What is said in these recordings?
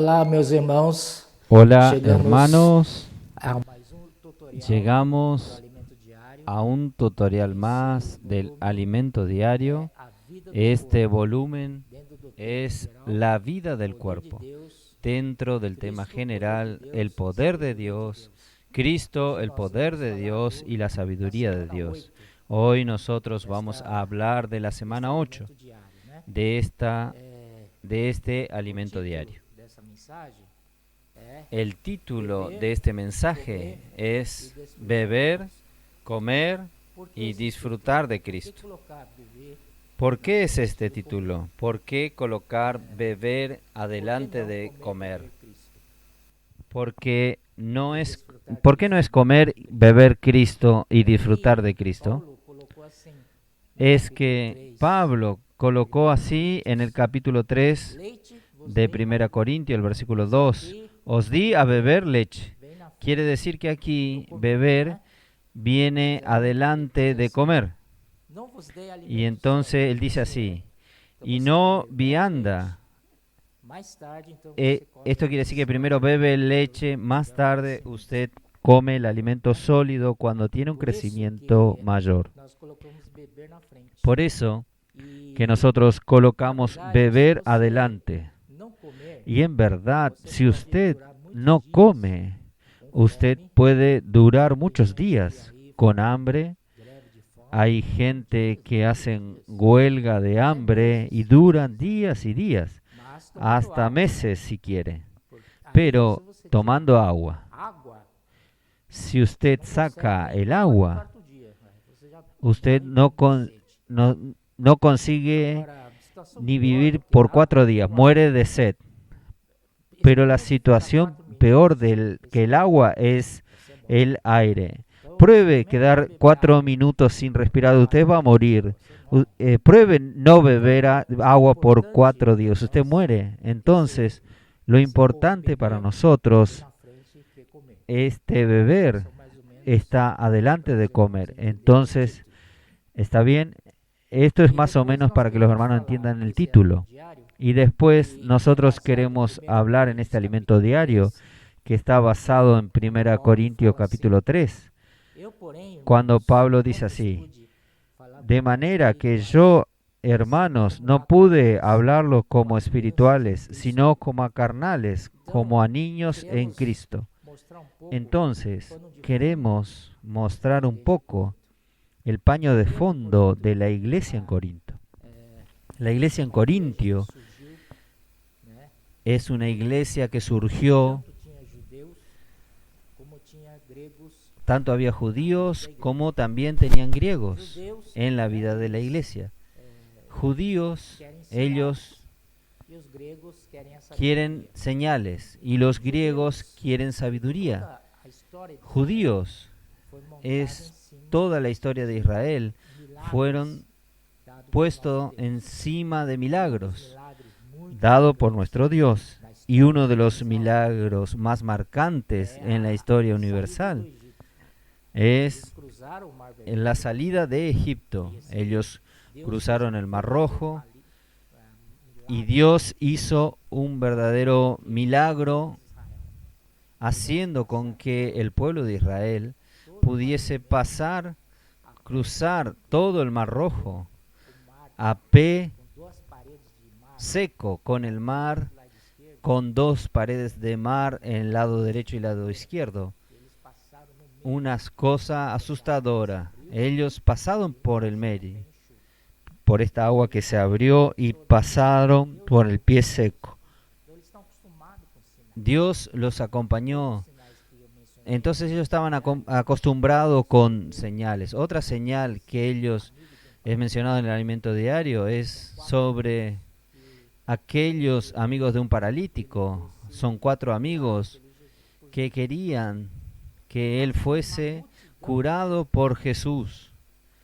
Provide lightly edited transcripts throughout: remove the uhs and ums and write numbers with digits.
Olá, meus irmãos. Hola Chegamos hermanos, a mais tutorial do llegamos alimento diário. a un tutorial más del alimento diario. A vida do Este corpo volumen dentro do tema es geral, la vida del poder de cuerpo. Deus, Dentro del tema Cristo, poder de general, Deus, el poder de sabedoria de Dios, Deus. Cristo, Hoje el nós poder vamos de falar Dios y la da sabiduría de semana Dios. 8 Hoy nosotros vamos a deste hablar de la semana 8 alimento diário, né? de este O alimento título diario. dessa mensagem é El título Beber, de este comer mensaje e es desfrutar. Beber, comer Por que y esse disfrutar de título? Por que Cristo. colocar beber ¿Por na qué es frente este do título? ¿Por qué colocar beber comer? adelante Por que de não comer comer? e beber Cristo? Porque no E es, desfrutar ¿por qué no es comer, beber Cristo y disfrutar de Cristo? Paulo colocou assim no Es capítulo que 3. Pablo colocó así en el capítulo 3 Leite vos de dei, 1 Corintios, el versículo mas 2. aqui Os di a beber leche. vem na frente Quiere decir que aquí do comer, beber né? viene E aí ele adelante diz de assim, comer. não vos dei Y alimento entonces él sólido, dice isto é, así, para y você no comer leite, vianda. mais tarde então você come Esto quiere decir que primero alimento bebe sólido, leche, más digamos tarde assim. usted come el alimento sólido cuando tiene un Por isso crecimiento que mayor. nós colocamos beber na frente. Por eso que E nosotros na colocamos verdade, se beber você adelante. não comer, Y en verdad, você si pode usted durar muitos no dias come, com usted fome. puede durar Tem muchos gente días aí con fazendo hambre. greve de fome, Hay gente dias, que dias, hacen dias, huelga de até hambre y meses, duran días y días, mas tomando hasta água, né? meses si quiere. Aí Pero se você tira tomando agua. água, Si você usted não saca consegue nem el tomar no agua, quarto dia, né? Você já usted morre no, de sede. no consigue Agora, a situação ni pior vivir do que por água, 4 días, muere de sed. Pero la experimente ficar situación 4 peor minutos que el respirando, agua es você morre. el aire. Então, Pruebe experimente quedar beber 4 água minutos sin respirar, por usted 4 va a dias, morir. você morre. Pruebe no beber Então, agua por importante 4 para días, usted nós muere. que Entonces, lo esse povo importante para beber nosotros, na frente que comer. este beber São mais ou menos está adelante para de os irmãos comer. entenderem o Entonces, título. ¿está bien? Esto es E más o depois menos nós para que los queremos hermanos falar entiendan el desse alimento título. diário Y después que é nosotros baseado em queremos 1 hablar en Coríntios este alimento capítulo diario 3, que está basado en quando 1 Paulo Corintios fala assim: capítulo 3, Eu, porém, cuando irmãos, Pablo não dice vos así, pude falar de como aos manera que espirituais, yo, e sim hermanos, como no a pude carnais, hablarlo como como a crianças em espirituales, Cristo. sino como a carnales, Então, como a niños en queremos Cristo. mostrar pouco Entonces, pano de fundo queremos da mostrar un igreja de poco Corinto. el paño de A igreja de fondo Corinto, de la iglesia en ela Corinto. é La iglesia en uma igreja que Corintio surgiu, né? es una iglesia que surgió, Tanto tinha judeus como tinha gregos tanto había na vida judíos da igreja. como también tenían griegos Judeus, en la né, vida de la eles iglesia. é, Judíos, querem sinais, ellos e os gregos querem a quieren sabedoria. señales y los griegos Judeus, quieren sabiduría. toda a história de Israel Judíos foi montada em es cima toda la historia de Israel, milagres fueron dados por nosso puestos Deus. encima de Um dos milagros milagres muito dado por marcantes nuestro Dios. na Y história uno de los universal milagros más marcantes é en la a historia saída do universal Egito. Eles es cruzaram o Mar en la Vermelho salida de Egipto. e assim, Ellos Deus cruzaron fez el um Mar verdadeiro Rojo y milagre Dios hizo un verdadero milagro de Israel. haciendo con que el pueblo de Israel Todo o Mar pudiese Vermelho, pasar, a cruzar todo el Mar Rojo o mar a pie com duas paredes de mar seco con el mar, do lado esquerdo, con 2 paredes de mar en el lado derecho y lado izquierdo. eles passaram no meio Una cosa asustadora. abriu Ellos pasaron por el e medio, enxuto. por esta agua que se abrió y pasaron por el pie seco. Então eles estão acostumados com sinais. Dios los acompañó. Os sinais que eu mencionei. Entonces ellos estaban acostumbrados con señales. Otra señal que ellos es mencionado en el alimento diario es sobre aquellos amigos de un paralítico. Son 4 amigos que querían que él fuese curado por Jesús.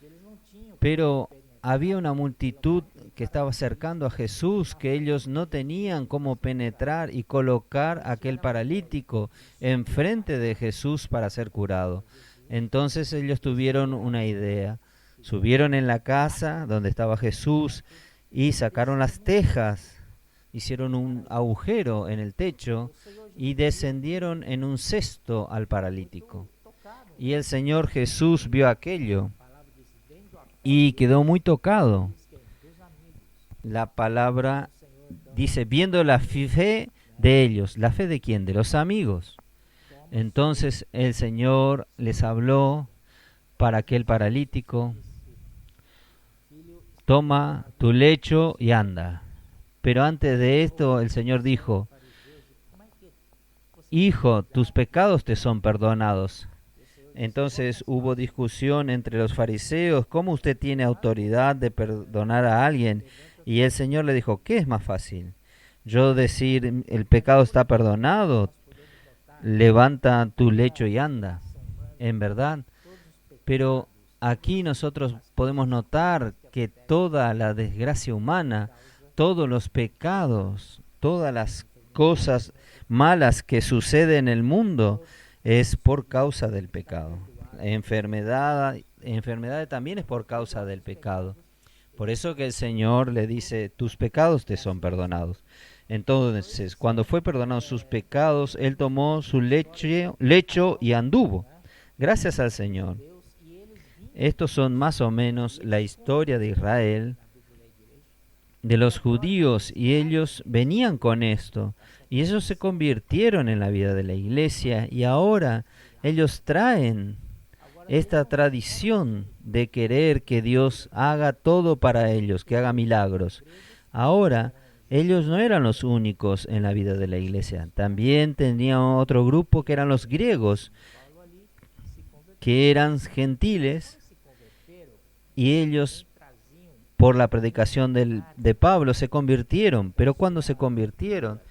Eles não tinham Pero había una multitud que estaba acercando a Jesús que ellos no tenían cómo penetrar y colocar a aquel paralítico enfrente de Jesús para ser curado. Entonces ellos tuvieron una idea. Subieron en la casa donde estaba Jesús y sacaron las tejas hicieron un agujero en el techo y descendieron en un cesto al paralítico. Y el Señor Jesús vio aquello y quedó muy tocado. La palabra dice, viendo la fe de ellos. ¿La fe de quién? De los amigos. Entonces el Señor les habló para aquel paralítico: toma tu lecho y anda. Pero antes de esto el Señor dijo: hijo, tus pecados te son perdonados. Entonces hubo discusión entre los fariseos: ¿cómo usted tiene autoridad de perdonar a alguien? Y el Señor le dijo: ¿qué es más fácil? ¿Yo decir el pecado está perdonado? Levanta tu lecho y anda. En verdad. Pero aquí nosotros podemos notar que toda la desgracia humana, todos los pecados, todas las cosas malas que suceden en el mundo es por causa del pecado. Enfermedad también es por causa del pecado. Por eso que el Señor le dice: tus pecados te son perdonados. Entonces, cuando fue perdonado sus pecados, Él tomó su lecho y anduvo. Gracias al Señor. Estos son más o menos la historia de Israel, de los judíos, y ellos venían con esto. Y ellos se convirtieron en la vida de la iglesia, y ahora ellos traen esta tradición de querer que Dios haga todo para ellos, que haga milagros. Ahora, ellos no eran los únicos en la vida de la iglesia. También tenían otro grupo que eran los griegos, que eran gentiles, y ellos, por la predicación de Pablo, se convirtieron. Pero cuando se convirtieron,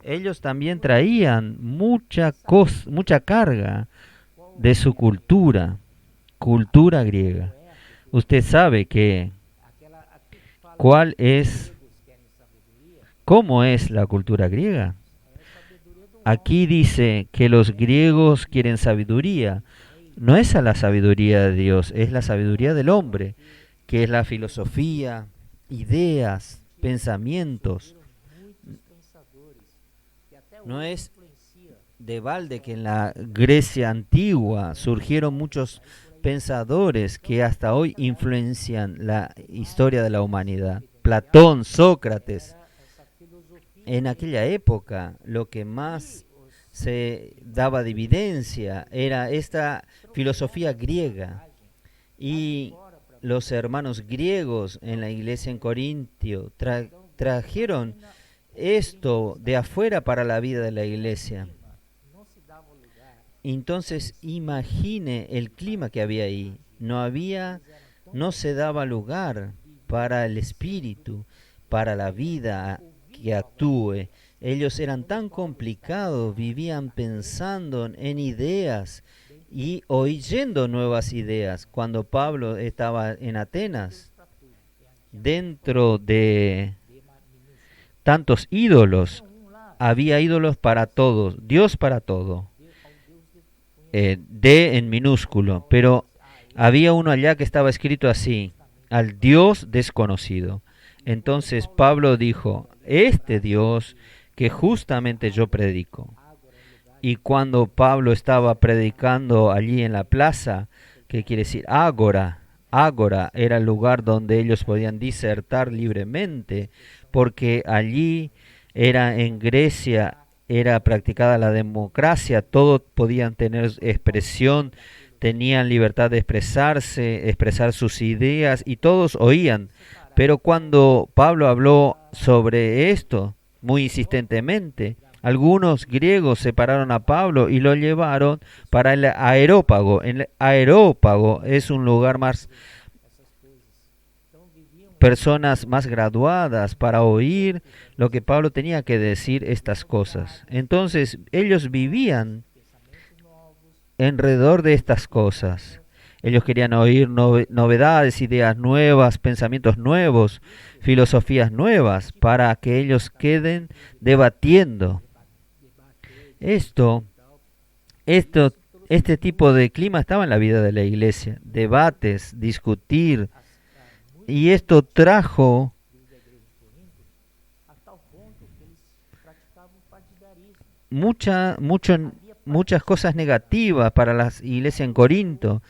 ellos también traían mucha carga de su cultura griega. Usted sabe que ¿cómo es la cultura griega? Aquí dice que los griegos quieren sabiduría. No es a la sabiduría de Dios, es la sabiduría del hombre, que es la filosofía, ideas, pensamientos. No es de balde que en la Grecia antigua surgieron muchos pensadores que hasta hoy influencian la historia de la humanidad. Platón, Sócrates. En aquella época lo que más se daba de evidencia era esta filosofía griega, y los hermanos griegos en la iglesia en Corintio trajeron esto de afuera para la vida de la iglesia. Entonces imagine el clima que había ahí. No se daba lugar para el espíritu, para la vida que actúe. Ellos eran tan complicados, vivían pensando en ideas y oyendo nuevas ideas. Cuando Pablo estaba en Atenas, dentro de tantos ídolos, había ídolos para todos, Dios para todo. D en minúsculo, pero había uno allá que estaba escrito así: al Dios desconocido. Entonces Pablo dijo: este Dios que justamente yo predico. Y cuando Pablo estaba predicando allí en la plaza, que quiere decir ágora era el lugar donde ellos podían disertar libremente, porque allí en Grecia era practicada la democracia, todos podían tener expresión, tenían libertad de expresarse, expresar sus ideas, y todos oían. Pero cuando Pablo habló sobre esto muy insistentemente, algunos griegos separaron a Pablo y lo llevaron para el Areópago. El Areópago es un lugar más, personas más graduadas para oír lo que Pablo tenía que decir, estas cosas. Entonces ellos vivían alrededor de estas cosas. Ellos querían oír novedades, ideas nuevas, pensamientos nuevos, filosofías nuevas, para que ellos queden debatiendo. Este tipo de clima estaba en la vida de la iglesia. Debates, discutir. Y esto trajo muchas cosas negativas para la iglesia en Corinto,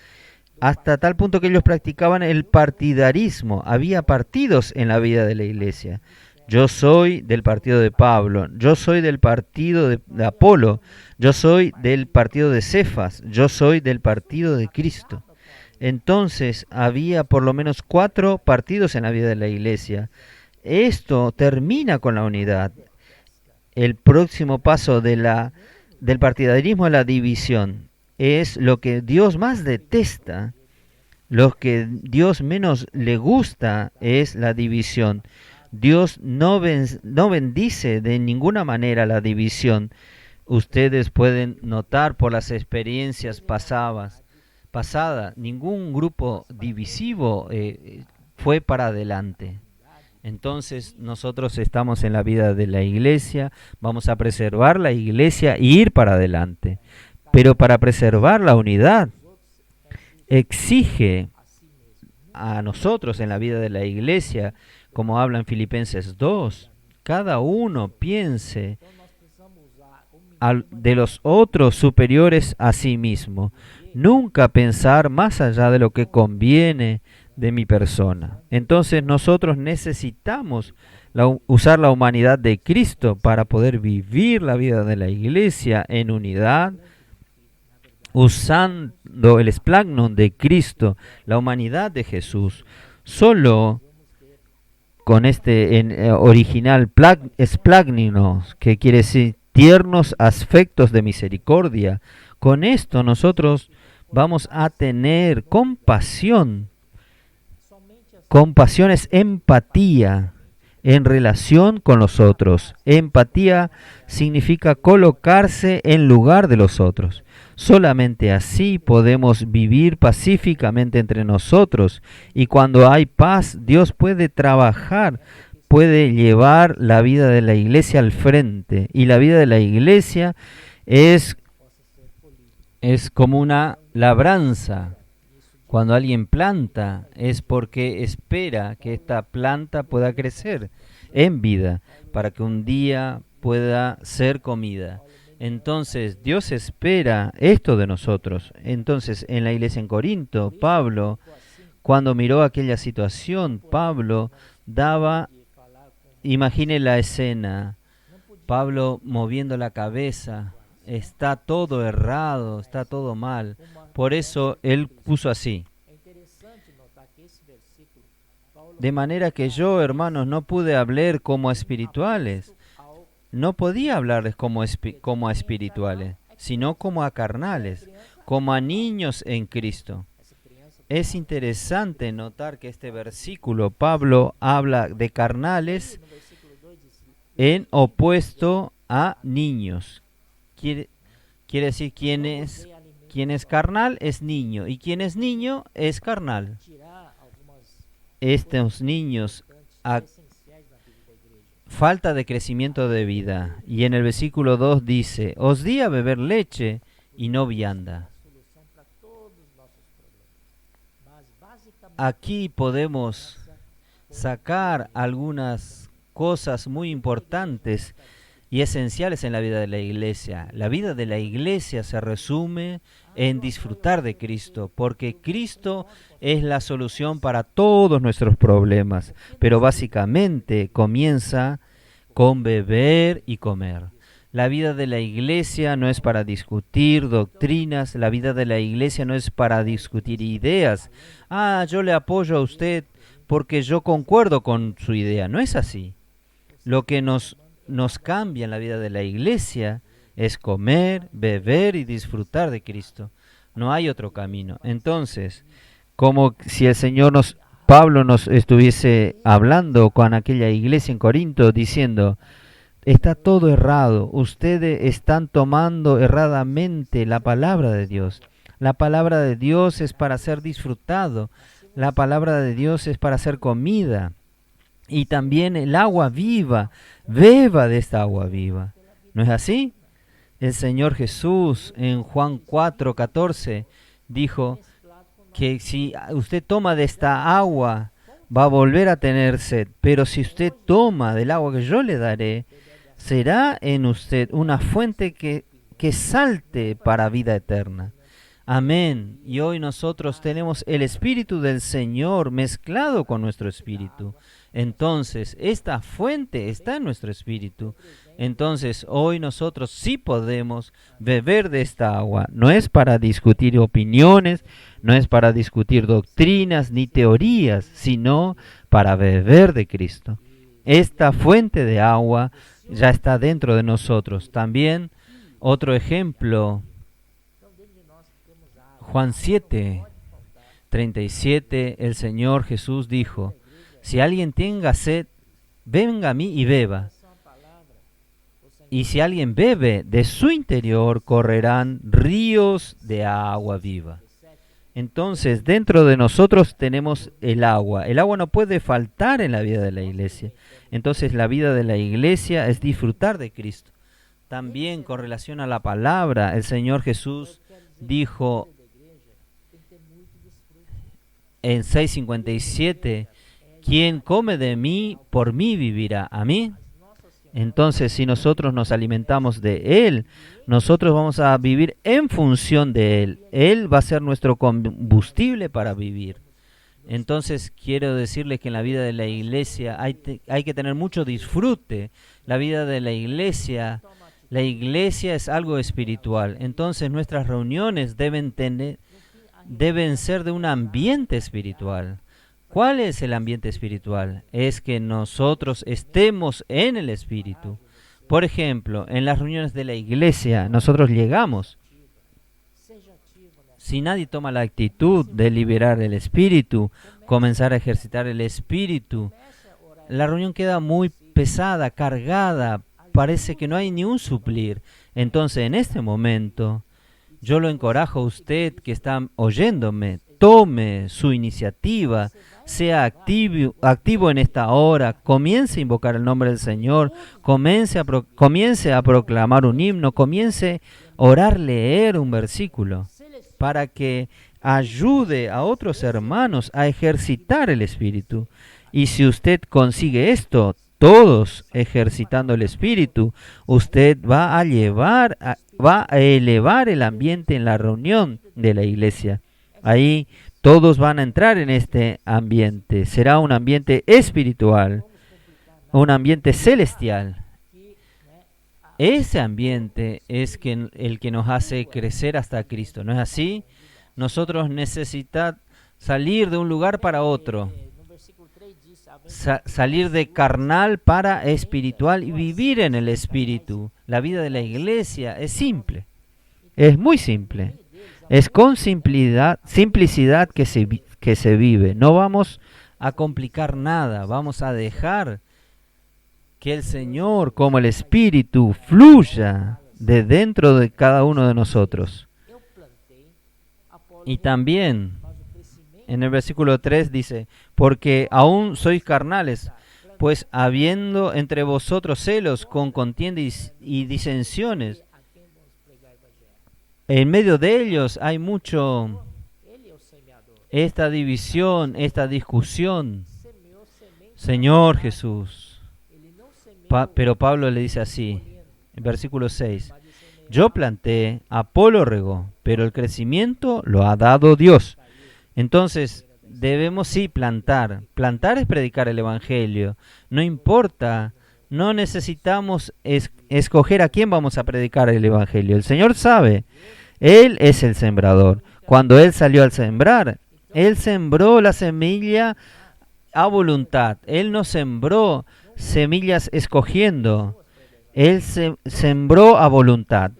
hasta tal punto que ellos practicaban el partidarismo. Había partidos en la vida de la iglesia. Yo soy del partido de Pablo, yo soy del partido de Apolo, yo soy del partido de Cefas, yo soy del partido de Cristo. Entonces había por lo menos 4 partidos en la vida de la iglesia. Esto termina con la unidad. El próximo paso del partidarismo a la división es lo que Dios más detesta. Lo que Dios menos le gusta es la división. Dios no bendice de ninguna manera la división. Ustedes pueden notar por las experiencias pasadas, ningún grupo divisivo fue para adelante. Entonces nosotros estamos en la vida de la iglesia, vamos a preservar la iglesia e ir para adelante. Pero para preservar la unidad exige a nosotros en la vida de la iglesia, como habla en Filipenses 2, cada uno piense de los otros superiores a sí mismo. Nunca pensar más allá de lo que conviene de mi persona. Entonces nosotros necesitamos usar la humanidad de Cristo para poder vivir la vida de la iglesia en unidad, usando el esplagnon de Cristo, la humanidad de Jesús. Solo con este original esplagninos, que quiere decir tiernos aspectos de misericordia, con esto nosotros vamos a tener compasión. Compasión es empatía en relación con los otros. Empatía significa colocarse en lugar de los otros. Solamente así podemos vivir pacíficamente entre nosotros. Y cuando hay paz, Dios puede trabajar, puede llevar la vida de la iglesia al frente. Y la vida de la iglesia es como una labranza. Cuando alguien planta es porque espera que esta planta pueda crecer en vida para que un día pueda ser comida. Entonces Dios espera esto de nosotros. Entonces en la iglesia en Corinto, Pablo, cuando miró aquella situación, Pablo imagine la escena, Pablo moviendo la cabeza, está todo errado, está todo mal. Por eso él puso así. De manera que yo, hermanos, no pude hablar como espirituales. No podía hablarles como a espirituales, sino como a carnales, como a niños en Cristo. Es interesante notar que este versículo, Pablo habla de carnales en opuesto a niños. Quiere decir quien es carnal es niño y quien es niño es carnal. Estos niños falta de crecimiento de vida. Y en el versículo 2 dice, os di a beber leche y no vianda. Aquí podemos sacar algunas cosas muy importantes y esenciales en la vida de la iglesia. La vida de la iglesia se resume en disfrutar de Cristo, porque Cristo es la solución para todos nuestros problemas, pero básicamente comienza con beber y comer. La vida de la iglesia no es para discutir doctrinas, la vida de la iglesia no es para discutir ideas. Yo le apoyo a usted porque yo concuerdo con su idea. No es así. Lo que nos cambia en la vida de la iglesia es comer, beber y disfrutar de Cristo. No hay otro camino. Entonces, como si el Señor Pablo nos estuviese hablando con aquella iglesia en Corinto diciendo, está todo errado, ustedes están tomando erradamente la palabra de Dios. La palabra de Dios es para ser disfrutado, la palabra de Dios es para ser comida. Y también el agua viva, beba de esta agua viva. ¿No es así? El Señor Jesús en Juan 4:14 dijo que si usted toma de esta agua va a volver a tener sed, pero si usted toma del agua que yo le daré, será en usted una fuente que salte para vida eterna. Amén. Y hoy nosotros tenemos el Espíritu del Señor mezclado con nuestro espíritu. Entonces, esta fuente está en nuestro espíritu. Entonces, hoy nosotros sí podemos beber de esta agua. No es para discutir opiniones, no es para discutir doctrinas ni teorías, sino para beber de Cristo. Esta fuente de agua ya está dentro de nosotros. También otro ejemplo, Juan 7:37, el Señor Jesús dijo: si alguien tenga sed, venga a mí y beba. Y si alguien bebe, de su interior correrán ríos de agua viva. Entonces, dentro de nosotros tenemos el agua. El agua no puede faltar en la vida de la iglesia. Entonces, la vida de la iglesia es disfrutar de Cristo. También con relación a la palabra, el Señor Jesús dijo en 6:57, quien come de mí, por mí vivirá. ¿A mí? Entonces, si nosotros nos alimentamos de Él, nosotros vamos a vivir en función de Él. Él va a ser nuestro combustible para vivir. Entonces, quiero decirles que en la vida de la iglesia hay que tener mucho disfrute. La vida de la iglesia es algo espiritual. Entonces, nuestras reuniones deben ser de un ambiente espiritual. ¿Cuál es el ambiente espiritual? Es que nosotros estemos en el Espíritu. Por ejemplo, en las reuniones de la iglesia, nosotros llegamos. Si nadie toma la actitud de liberar el Espíritu, comenzar a ejercitar el Espíritu, la reunión queda muy pesada, cargada, parece que no hay ni un suplir. Entonces, en este momento, yo lo encorajo a usted que está oyéndome, tome su iniciativa, sea activo en esta hora, comience a invocar el nombre del Señor, comience a proclamar un himno, comience a orar, leer un versículo, para que ayude a otros hermanos a ejercitar el Espíritu. Y si usted consigue esto, todos ejercitando el Espíritu, usted va a elevar el ambiente en la reunión de la iglesia. Ahí todos van a entrar en este ambiente. Será un ambiente espiritual, un ambiente celestial. Ese ambiente es el que nos hace crecer hasta Cristo. ¿No es así? Nosotros necesitamos salir de un lugar para otro. Salir de carnal para espiritual y vivir en el espíritu. La vida de la iglesia es simple. Es muy simple. Es con simplicidad que se vive. No vamos a complicar nada. Vamos a dejar que el Señor, como el Espíritu, fluya de dentro de cada uno de nosotros. Y también, en el versículo 3 dice, porque aún sois carnales, pues habiendo entre vosotros celos con contienda y disensiones, en medio de ellos hay mucho esta división, esta discusión. Señor Jesús. Pero Pablo le dice así, en versículo 6, yo planté, Apolo regó, pero el crecimiento lo ha dado Dios. Entonces, debemos sí plantar. Plantar es predicar el Evangelio. No importa, no necesitamos escoger a quién vamos a predicar el Evangelio. El Señor sabe. Él es el sembrador. Cuando Él salió al sembrar, Él sembró la semilla a voluntad. Él no sembró semillas escogiendo. Él sembró a voluntad.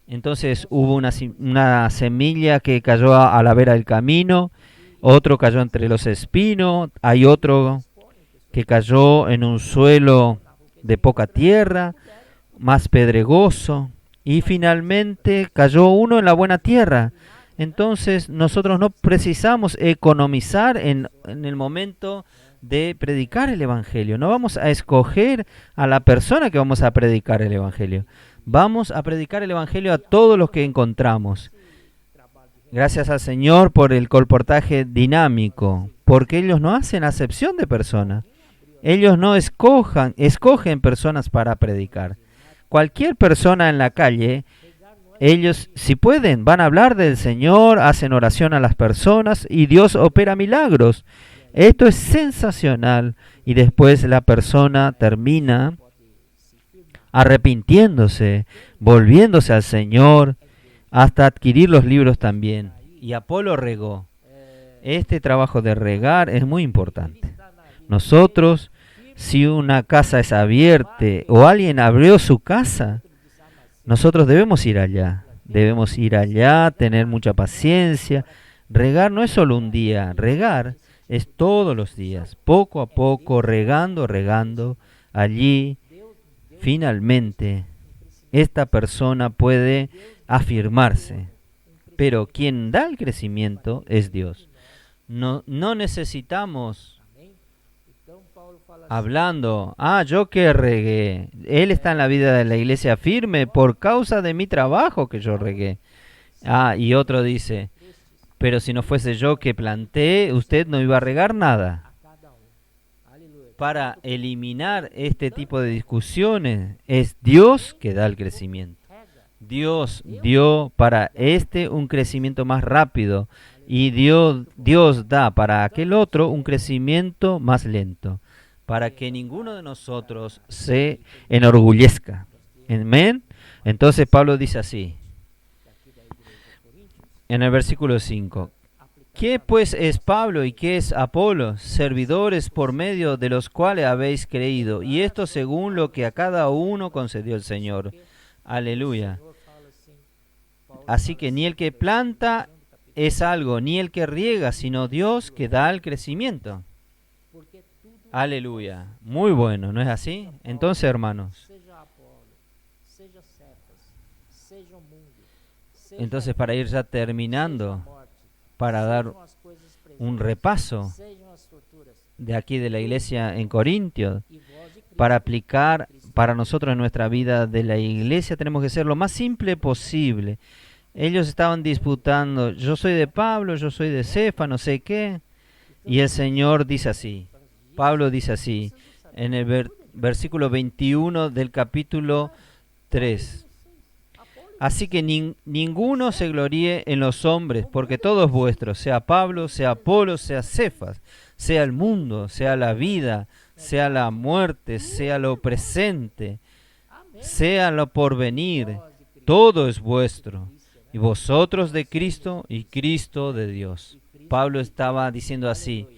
Entonces hubo una semilla que cayó a la vera del camino, otro cayó entre los espinos, hay otro que cayó en un suelo de poca tierra, más pedregoso, y finalmente cayó uno en la buena tierra. Entonces nosotros no precisamos economizar en el momento de predicar el Evangelio. No vamos a escoger a la persona que vamos a predicar el Evangelio. Vamos a predicar el Evangelio a todos los que encontramos. Gracias al Señor por el colportaje dinámico, porque ellos no hacen acepción de personas. Ellos no escogen personas para predicar. Cualquier persona en la calle, ellos, si pueden, van a hablar del Señor, hacen oración a las personas y Dios opera milagros. Esto es sensacional. Y después la persona termina arrepintiéndose, volviéndose al Señor, hasta adquirir los libros también. Y Apolo regó. Este trabajo de regar es muy importante. Nosotros, si una casa es abierta o alguien abrió su casa, nosotros debemos ir allá. Debemos ir allá, tener mucha paciencia. Regar no es solo un día, regar es todos los días, poco a poco, regando. Allí, finalmente, esta persona puede afirmarse. Pero quien da el crecimiento es Dios. No necesitamos hablando, yo que regué. Él está en la vida de la iglesia firme por causa de mi trabajo que yo regué. Y otro dice, pero si no fuese yo que planté, usted no iba a regar nada. Para eliminar este tipo de discusiones, es Dios que da el crecimiento. Dios dio para un crecimiento más rápido y Dios da para aquel otro un crecimiento más lento, para que ninguno de nosotros se enorgullezca. Amén. Entonces Pablo dice así, en el versículo 5, ¿qué pues es Pablo y qué es Apolo? Servidores por medio de los cuales habéis creído, y esto según lo que a cada uno concedió el Señor. Aleluya. Así que ni el que planta es algo, ni el que riega, sino Dios que da el crecimiento. Aleluya. Muy bueno, ¿no es así? Entonces, hermanos, entonces para ir ya terminando, para dar un repaso de aquí de la iglesia en Corintios, para aplicar para nosotros en nuestra vida de la iglesia, tenemos que ser lo más simple posible. Ellos estaban disputando, yo soy de Pablo, yo soy de Cefa, no sé qué, y el Señor dice así, Pablo dice así, en el versículo 21 del capítulo 3. Así que ninguno se gloríe en los hombres, porque todo es vuestro, sea Pablo, sea Apolo, sea Cefas, sea el mundo, sea la vida, sea la muerte, sea lo presente, sea lo porvenir, todo es vuestro, y vosotros de Cristo y Cristo de Dios. Pablo estaba diciendo así,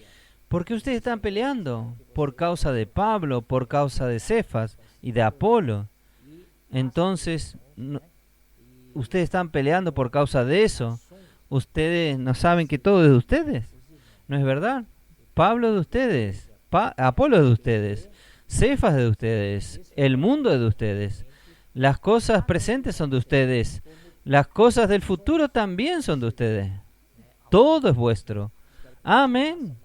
¿por qué ustedes están peleando? Por causa de Pablo, por causa de Cefas y de Apolo. Entonces, ustedes están peleando por causa de eso. Ustedes no saben que todo es de ustedes. ¿No es verdad? Pablo es de ustedes, Apolo es de ustedes, Cefas es de ustedes, el mundo es de ustedes. Las cosas presentes son de ustedes. Las cosas del futuro también son de ustedes. Todo es vuestro. Amén.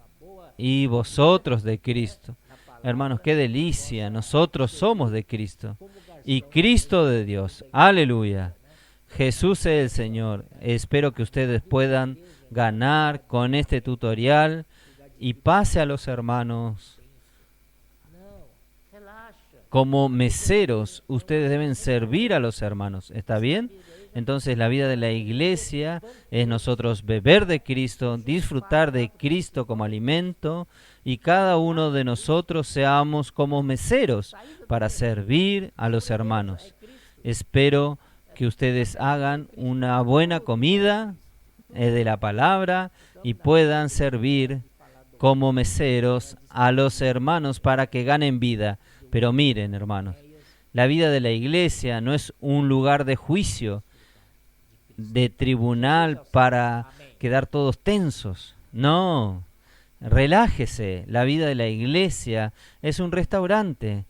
Y vosotros de Cristo. Hermanos, qué delicia. Nosotros somos de Cristo. Y Cristo de Dios. Aleluya. Jesús es el Señor. Espero que ustedes puedan ganar con este tutorial y pase a los hermanos. Como meseros, ustedes deben servir a los hermanos. ¿Está bien? Entonces la vida de la iglesia es nosotros beber de Cristo, disfrutar de Cristo como alimento y cada uno de nosotros seamos como meseros para servir a los hermanos. Espero que ustedes hagan una buena comida de la palabra y puedan servir como meseros a los hermanos para que ganen vida. Pero miren, hermanos, la vida de la iglesia no es un lugar de juicio, de tribunal para quedar todos tensos. No, relájese. La vida de la iglesia es un restaurante